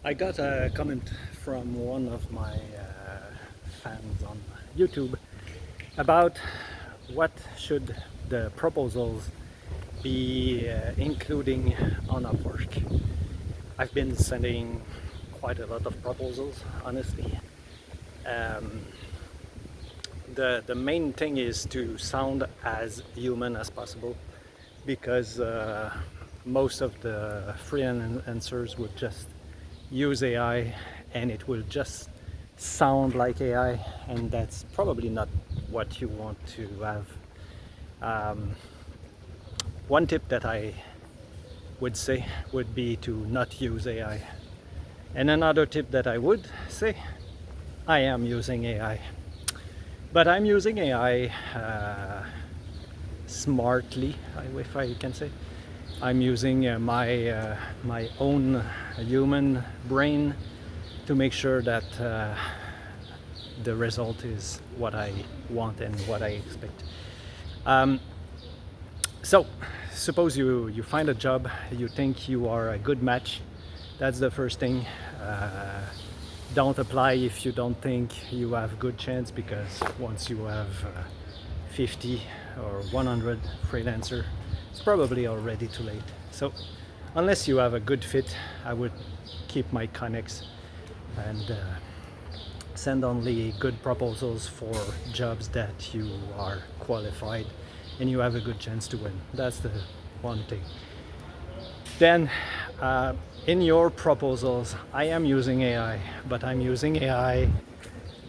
I got a comment from one of my fans on YouTube about what should the proposals be including on Upwork. I've been sending quite a lot of proposals, honestly. Um, the main thing is to sound as human as possible, because most of the freelancers would just use AI and it will just sound like AI, and that's probably not what you want to have. One tip that I would say would be to not use AI. And another tip that I would say, I am using AI. But I'm using AI smartly, if I can say. I'm using my own human brain to make sure that the result is what I want and what I expect. So, suppose you find a job, you think you are a good match. That's the first thing. Don't apply if you don't think you have good chance, because once you have 50 or 100 freelancer, it's probably already too late. So unless you have a good fit, I would keep my connects and send only good proposals for jobs that you are qualified and you have a good chance to win. That's the one thing. Then in your proposals, I am using AI, but I'm using AI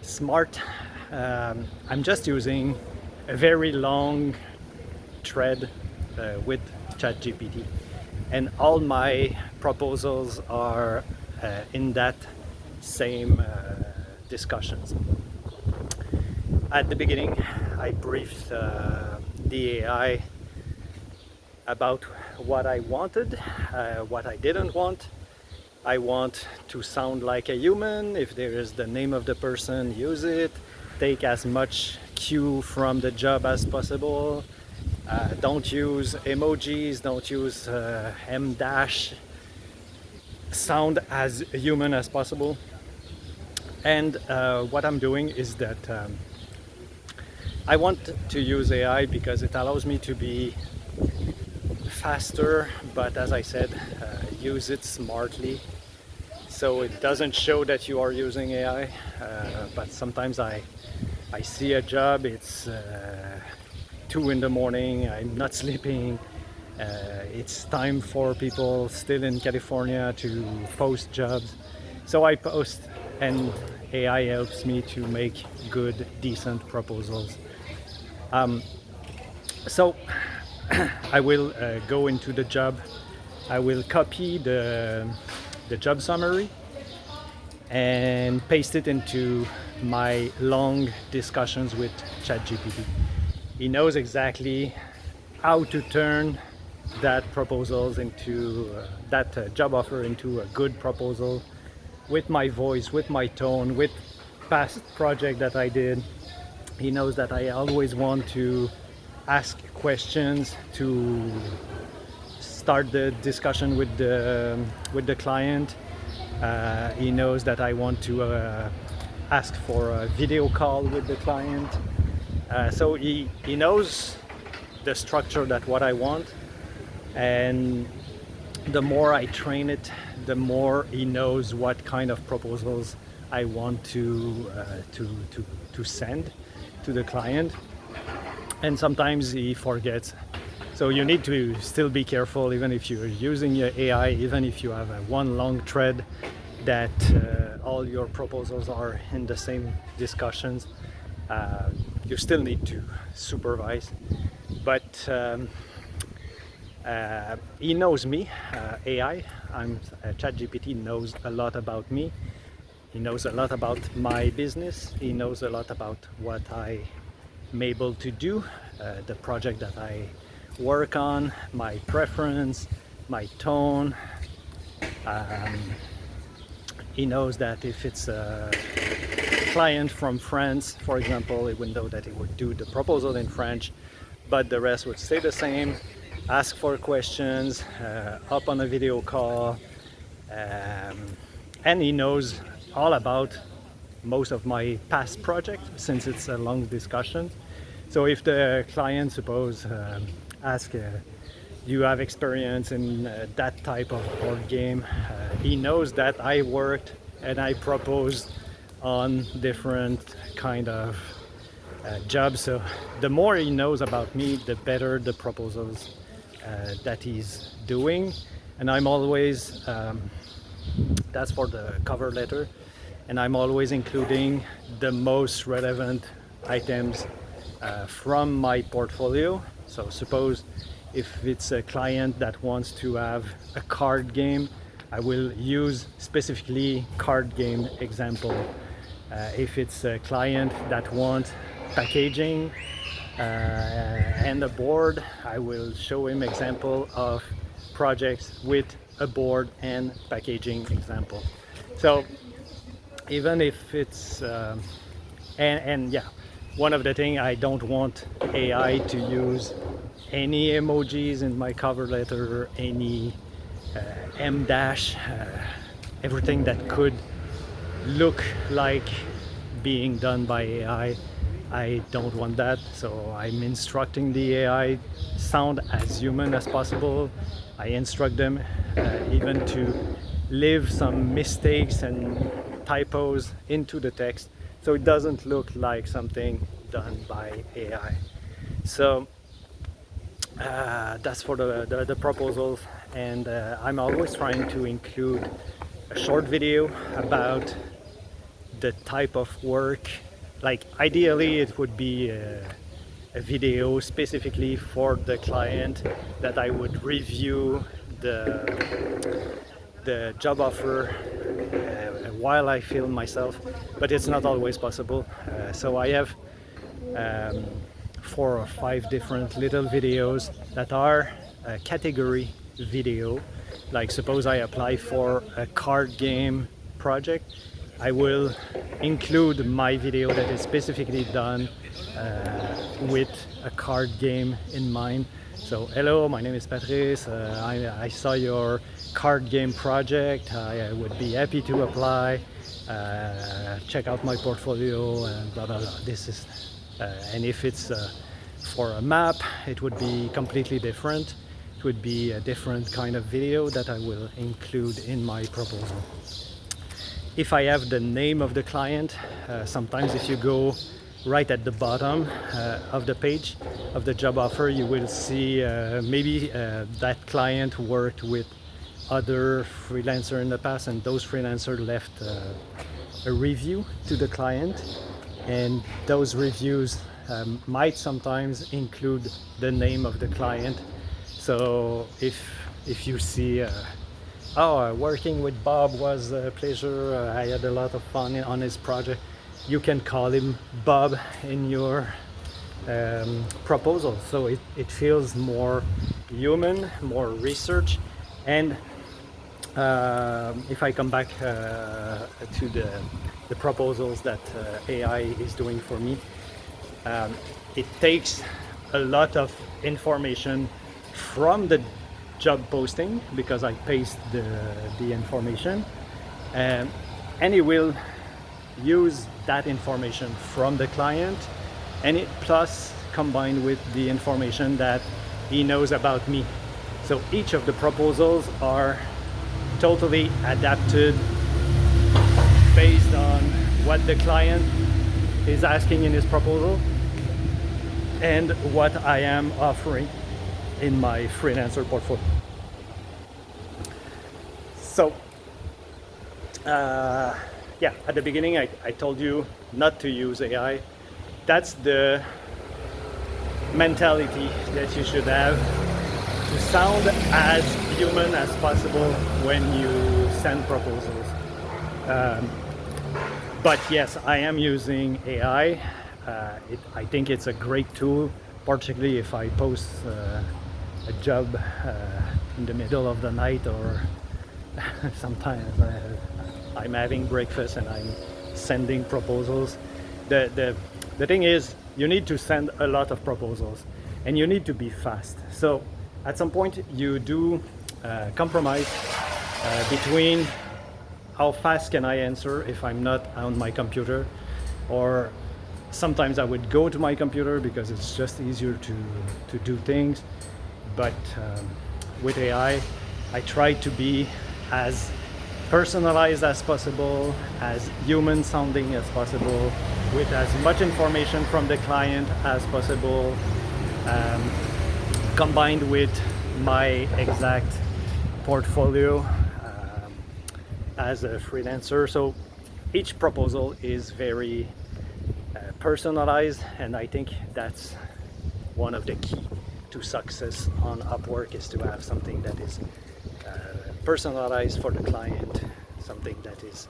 smart. I'm just using a very long thread with ChatGPT, and all my proposals are in that same discussions. At the beginning, I briefed the AI about what I wanted, what I didn't want. I want to sound like a human. If there is the name of the person, use it. Take as much cue from the job as possible. Don't use emojis, don't use M dash. Sound as human as possible. And what I'm doing is that I want to use AI because it allows me to be faster, but as I said, use it smartly, so it doesn't show that you are using AI. But sometimes I see a job, it's 2 in the morning, I'm not sleeping, it's time for people still in California to post jobs, so I post, and AI helps me to make good, decent proposals. So I will go into the job, I will copy the job summary and paste it into my long discussions with ChatGPT. He knows exactly how to turn that proposals into that job offer into a good proposal, with my voice, with my tone, with past project that I did. He knows that I always want to ask questions to start the discussion with the client. He knows that I want to ask for a video call with the client. So he knows the structure that what I want, and the more I train it, the more he knows what kind of proposals I want to send to the client. And sometimes he forgets, so you need to still be careful, even if you're using your AI, even if you have a one long thread, that all your proposals are in the same discussions. You still need to supervise, but he knows me. AI, ChatGPT knows a lot about me. He knows a lot about my business. He knows a lot about what I'm able to do, the project that I work on, my preference, my tone. He knows that if it's a client from France, for example, he would know that he would do the proposal in French, but the rest would stay the same. Ask for questions, hop on a video call. and he knows all about most of my past projects since it's a long discussion. So if the client suppose ask, do you have experience in that type of board game? He knows that I worked and I proposed on different kind of jobs. So the more he knows about me, the better the proposals that he's doing. And I'm always, that's for the cover letter, and I'm always including the most relevant items from my portfolio. So suppose if it's a client that wants to have a card game, I will use specifically card game example. If it's a client that wants packaging and a board, I will show him example of projects with a board and packaging example. So even if it's and yeah, one of the things, I don't want AI to use any emojis in my cover letter, any M dash, everything that could look like being done by AI. I don't want that, so I'm instructing the AI sound as human as possible. I instruct them even to leave some mistakes and typos into the text so it doesn't look like something done by AI. So that's for the proposals, and I'm always trying to include a short video about the type of work. Like ideally it would be a video specifically for the client that I would review the job offer while I film myself, but it's not always possible. So I have 4 or 5 different little videos that are a category video. Like suppose I apply for a card game project, I will include my video that is specifically done with a card game in mind. So hello, my name is Patrice, I saw your card game project, I would be happy to apply, check out my portfolio and blah blah blah. This is and if it's for a map, it would be completely different. It would be a different kind of video that I will include in my proposal. If I have the name of the client, sometimes if you go right at the bottom of the page of the job offer, you will see maybe that client worked with other freelancers in the past, and those freelancers left a review to the client, and those reviews might sometimes include the name of the client. So if you see working with Bob was a pleasure, I had a lot of fun on his project, you can call him Bob in your proposal. So it feels more human, more research. And if I come back to the proposals that AI is doing for me, it takes a lot of information from the job posting, because I paste the information, and it will use that information from the client, and it plus combined with the information that he knows about me. So each of the proposals are totally adapted based on what the client is asking in his proposal and what I am offering in my freelancer portfolio. So yeah, at the beginning I told you not to use AI. That's the mentality that you should have, to sound as human as possible when you send proposals. But yes, I am using AI. I think it's a great tool, particularly if I post a job in the middle of the night, or sometimes I'm having breakfast and I'm sending proposals. The thing is, you need to send a lot of proposals and you need to be fast. So at some point you do compromise between how fast can I answer if I'm not on my computer, or sometimes I would go to my computer because it's just easier to do things. But with AI, I try to be as personalized as possible, as human sounding as possible, with as much information from the client as possible, combined with my exact portfolio as a freelancer. So each proposal is very personalized, and I think that's one of the key to success on Upwork, is to have something that is personalized for the client, something that is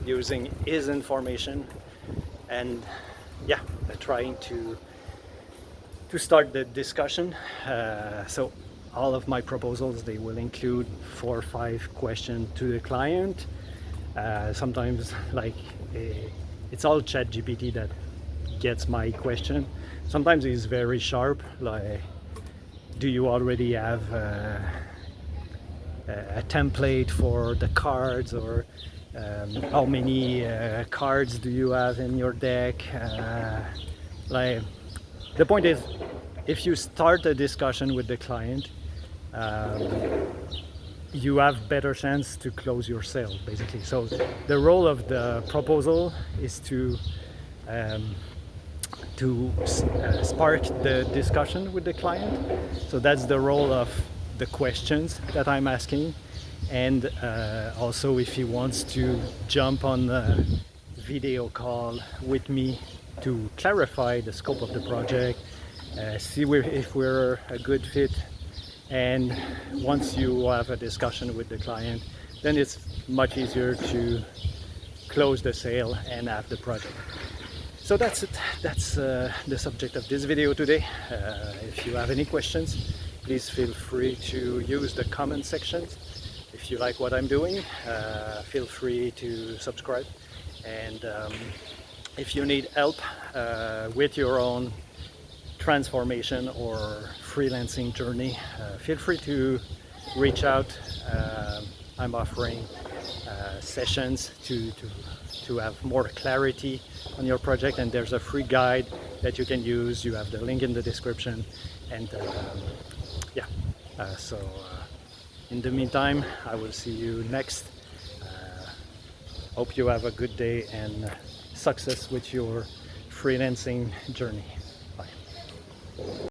using his information, and yeah, trying to start the discussion. So all of my proposals, they will include 4 or 5 questions to the client. Sometimes like it's all ChatGPT that gets my question. Sometimes it's very sharp, like, do you already have a template for the cards, or how many cards do you have in your deck? Like, the point is, if you start a discussion with the client, you have better chance to close your sale, basically. So the role of the proposal is to spark the discussion with the client. So that's the role of the questions that I'm asking. And also, if he wants to jump on a video call with me to clarify the scope of the project, see if we're a good fit. And once you have a discussion with the client, then it's much easier to close the sale and have the project. So that's it. That's the subject of this video today. If you have any questions, please feel free to use the comment section. If you like what I'm doing, feel free to subscribe. And if you need help with your own transformation or freelancing journey, feel free to reach out. I'm offering sessions to have more clarity on your project, and there's a free guide that you can use. You have the link in the description. And yeah, so in the meantime, I will see you next. Hope you have a good day and success with your freelancing journey.